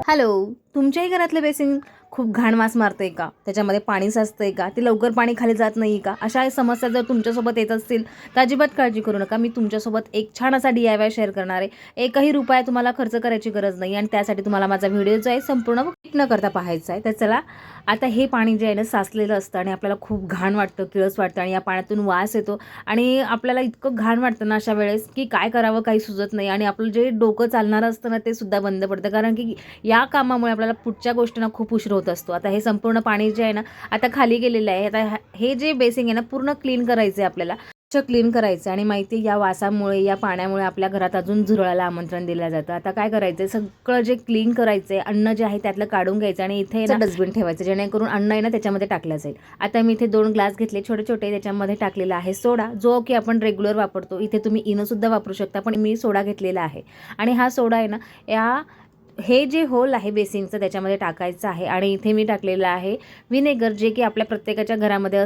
Hello, तुमच्याही घरातलं basin खूप घाण वास मारतंय का? त्याच्यामध्ये पाणी साचतंय का? ते लवकर पाणी खाली जात नाही का? अशा समस्या जर तुमच्यासोबत येत असतील तर अजिबात काळजी करू नका. मी तुमच्यासोबत एक छान असा DIY शेअर करणार आहे. एकही रुपया तुम्हाला खर्च करायची गरज नाही आणि त्यासाठी तुम्हाला माझा व्हिडिओ जो आहे संपूर्ण स्किप न करता पाहायचा आहे. तर चला, आता हे पाणी जे आहे ना साचलेलं असतं आणि आपल्याला खूप घाण वाटतं, किळस वाटतं आणि या पाण्यातून वास येतो आणि आपल्याला इतकं घाण वाटतं ना अशा वेळेस की काय करावं काही सुचत नाही आणि आपलं जे डोकं चालणारं असतं ना ते सुद्धा बंद पडतं. कारण की या कामामुळे आपल्याला पुढच्या गोष्टींना खूप उशीर होत असतो. आता हे संपूर्ण पाणी जे आहे ना आता खाली गेलेलं आहे. आता हे जे बेसिंग आहे ना पूर्ण क्लीन करायचं आहे आपल्याला. क्लीन करायचं आणि माहिती या वासामुळे या पाण्यामुळे आपल्या घरात अजून झुरळाला आमंत्रण दिलं जातं. आता काय करायचं आहे, सगळं जे क्लीन करायचं आहे, अन्न जे आहे त्यातलं काढून घ्यायचं आणि इथे डस्टबिन ठेवायचं जेणेकरून अन्न आहे ना त्याच्यामध्ये टाकलं जाईल. आता मी इथे 2 ग्लास घेतले छोटे छोटे, त्याच्यामध्ये टाकलेला आहे सोडा जो की आपण रेग्युलर वापरतो. इथे तुम्ही इनोसुद्धा वापरू शकता पण मी सोडा घेतलेला आहे आणि हा सोडा आहे ना हे जे होल आहे बेसिंगचं त्याच्यामध्ये टाकायचं आहे आणि इथे मी टाकलेलं आहे विनेगर जे की आपल्या प्रत्येकाच्या घरामध्ये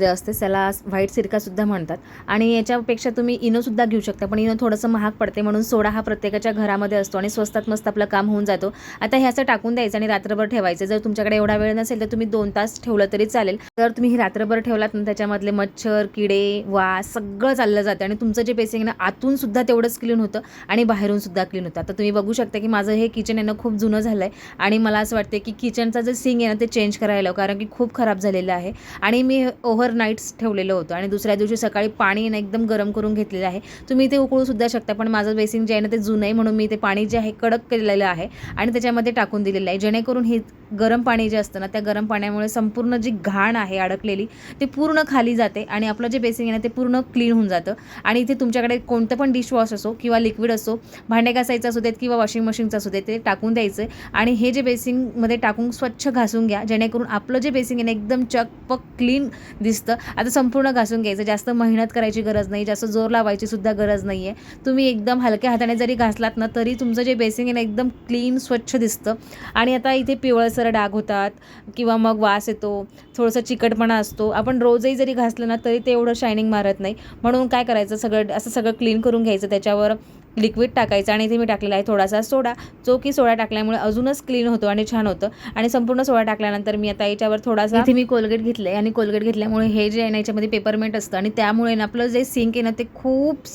असते. त्याला व्हाईट सिरकासुद्धा म्हणतात आणि याच्यापेक्षा तुम्ही इनोसुद्धा घेऊ शकता पण इनो थोडंसं महाग पडते म्हणून सोडा हा प्रत्येकाच्या घरामध्ये असतो आणि स्वस्तात मस्त आपलं काम होऊन जातो. आता हे असं टाकून द्यायचं आणि रात्रभर ठेवायचं. जर तुमच्याकडे एवढा वेळ नसेल तर तुम्ही 2 तास ठेवलं तरी चालेल. जर तुम्ही ही रात्रभर ठेवलात ना त्याच्यामधले मच्छर किडे वास सगळं चाललं जातं आणि तुमचं जे बेसिंग ना आतून सुद्धा तेवढंच क्लीन होतं आणि बाहेरून सुद्धा क्लीन होतं. आता तुम्ही बघू शकता की माझं हे किचन खूप जुनं झालं आहे आणि मला असं वाटतं की किचनचा जे सिंक आहे ना ते चेंज करायला कारण की खूप खराब झालेलं आहे आणि मी ओव्हरनाईट्स ठेवलेलं होतं आणि दुसऱ्या दिवशी सकाळी पाणी ना एकदम गरम करून घेतलेलं आहे. तुम्ही ते उकळू सुद्धा शकता पण माझं बेसिंग जे आहे ना ते जुनं आहे म्हणून मी ते पाणी जे आहे कडक केलेलं आहे आणि त्याच्यामध्ये टाकून दिलेलं आहे जेणेकरून हे गरम पाणी जे असतं ना त्या गरम पाण्यामुळे संपूर्ण जी घाण आहे अडकलेली ते पूर्ण खाली जाते आणि आपलं जे बेसिंग आहे ना ते पूर्ण क्लीन होऊन जातं. आणि इथे तुमच्याकडे कोणतं पण डिशवॉश असो किंवा लिक्विड असो, भांडे घासायचं असू देत किंवा वॉशिंग मशीनचं असू देत, ते टाकून द्यायचं आणि हे जे बेसिंगमध्ये टाकून स्वच्छ घासून घ्या जेणेकरून आपलं जे बेसिंग आहे ना एकदम चकपक क्लीन दिसतं. आता संपूर्ण घासून घ्यायचं, जास्त मेहनत करायची गरज नाही, जास्त जोर लावायची सुद्धा गरज नाही आहे. तुम्ही एकदम हलक्या हाताने जरी घासलात ना तरी तुमचं जे बेसिंग आहे ना एकदम क्लीन स्वच्छ दिसतं. आणि आता इथे पिवळसर डाग होतात किंवा मग वास येतो, थोडंसं चिकटपणा असतो. आपण रोजही जरी घासलं ना तरी ते एवढं शायनिंग मारत नाही. म्हणून काय करायचं, सगळं क्लीन करून घ्यायचं, त्याच्यावर लिक्विड टाकायचं आणि इथे मी टाकलेला आहे थोडासा सोडा जो की सोडा टाकल्यामुळे अजूनच क्लीन होतो आणि छान होतं. आणि संपूर्ण सोडा टाकल्यानंतर मी आता याच्यावर थोडासा इथे मी कोलगेट घेतलं आहे आणि कोलगेट घेतल्यामुळे हे जे आहे ना याच्यामध्ये पेपरमेंट असतं आणि त्यामुळे ना आपलं जे सिंक आहे ना ते खूप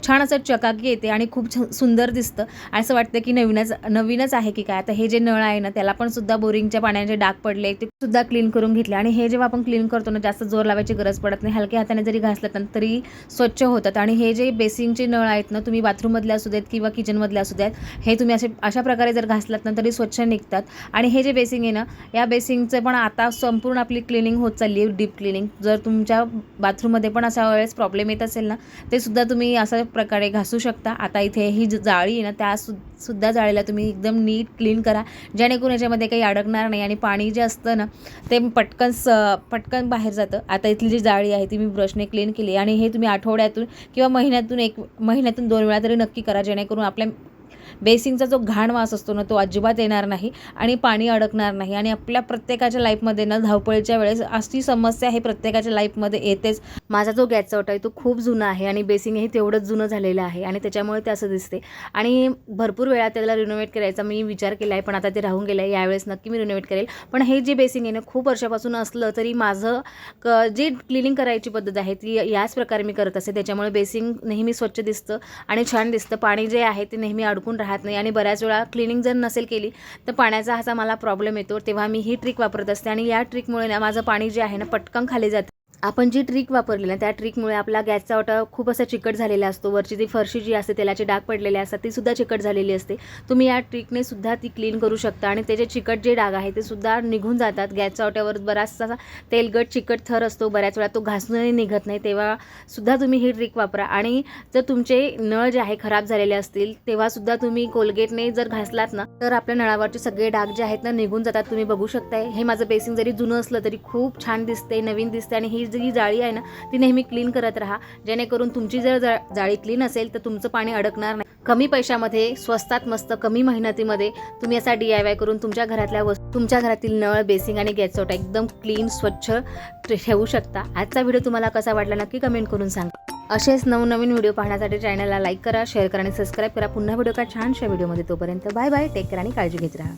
छान असं चकाकी येते आणि खूप सुंदर दिसतं. असं वाटतं की नवीनच आहे की काय. आता हे जे नळ आहे ना त्याला पण सुद्धा बोरिंगच्या पाण्याचे डाग पडले ते सुद्धा क्लीन करून घेतले आणि हे जेव्हा आपण क्लीन करतो ना जास्त जोर लावायची गरज पडत नाही, हलक्या हाताने जरी घासलं तरी स्वच्छ होतात. आणि हे जे बेसिंगचे नळ आहेत ना तुम्ही बाथरूममधले असू देत किंवा किचनमधले असू देत, हे तुम्ही अशा प्रकारे जर घासलात ना तरी स्वच्छ निघतात. आणि हे जे बेसिंग आहे ना या बेसिंगचं पण आता संपूर्ण आपली क्लिनिंग होत चालली आहे, डीप क्लिनिंग. जर तुमच्या बाथरूममध्ये पण अशा वेळेस प्रॉब्लेम येत असेल ना ते सुद्धा तुम्ही अशा प्रकारे घासू शकता. आता इथे ही जाळी आहे ना त्या सुद्धा जाळीला तुम्ही एकदम नीट क्लीन करा जेणेकरून याच्यामध्ये काही अडकणार नाही आणि पाणी जे असतं ना ते पटकन बाहेर जातं. आता इथली जी जाळी आहे ती मी ब्रशने क्लीन केली आणि हे तुम्ही आठवड्यातून किंवा महिन्यातून 2 वेळा तरी नक्की करा जेणेकरून आपल्या बेसिंगचा जो घाण वास असतो ना तो अजिबात येणार नाही आणि पाणी अडकणार नाही. आणि आपल्या प्रत्येकाच्या लाईफमध्ये ना धावपळीच्या वेळेस अशी समस्या हे प्रत्येकाच्या लाईफमध्ये येतेच. माझा जो गॅसचा ओटा आहे तो खूप जुना आहे आणि बेसिंगही तेवढंच जुनं झालेलं आहे आणि त्याच्यामुळे ते असं दिसते. आणि भरपूर वेळा त्याला रिनोव्हेट करायचा मी विचार केला आहे पण आता ते राहून गेलं आहे. यावेळेस नक्की मी रिनोव्हेट करेल. पण हे जे बेसिंग आहे ना खूप वर्षापासून असलं तरी माझं जे क्लिनिंग करायची पद्धत आहे ती याच प्रकारे मी करत असते. त्याच्यामुळे बेसिंग नेहमी स्वच्छ दिसतं आणि छान दिसतं. पाणी जे आहे ते नेहमी अडकून राहत नाही आणि बऱ्याच वेळा क्लिनिंग जर नसेल केली तर पाण्याचा असा मला प्रॉब्लेम येतो. तेव्हा मी ही ट्रिक वापरत असते आणि या ट्रिकमुळे ना माझं पाणी जे आहे ना पटकन खाली जातं. आपण जी ट्रिक वापरली ना त्या ट्रिकमुळे आपला गॅसचा ओटा खूप असा चिकट झालेला असतो. वरची जी फरशी जी असते तेलाचे डाग पडलेले असतात ती सुद्धा चिकट झालेली असते. तुम्ही या ट्रिकने सुद्धा ती क्लीन करू शकता आणि त्याचे चिकट जे डाग आहे ते सुद्धा निघून जातात. गॅसच्या ओट्यावर बराचसा तेलगट चिकट थर असतो, बऱ्याच वेळा तो घासूनही निघत नाही, तेव्हा सुद्धा तुम्ही ही ट्रिक वापरा. आणि जर तुमचे नळ जे आहे खराब झालेले असतील तेव्हा सुद्धा तुम्ही कोलगेटने जर घासलात ना तर आपल्या नळावरचे सगळे डाग जे आहेत ना निघून जातात. तुम्ही बघू शकताय हे माझं बेसिंग जरी जुनं असलं तरी खूप छान दिसते, नवीन दिसते. आणि ही जी जाळी आहे ना ती नेहमी क्लीन करत राहा जेणेकरून तुमची जर जाळी क्लीन असेल तर तुमचं पाणी अडकणार नाही. कमी पैशामध्ये स्वस्तात मस्त कमी मेहनतीमध्ये तुम्ही असा DIY करून तुमच्या घरातील नळ बेसिंग आणि गॅसचा ओटा एकदम क्लीन स्वच्छ ठेवू शकता. आजचा व्हिडिओ तुम्हाला कसा वाटला नक्की कमेंट करून सांगा. असेच नवनवीन व्हिडिओ पाहण्यासाठी चॅनलला लाईक करा, शेअर करा आणि सबस्क्राईब करा. पुन्हा व्हिडिओ का छानशा व्हिडिओमध्ये. तोपर्यंत बाय बाय, टेक केअर आणि काळजी घेत राहा.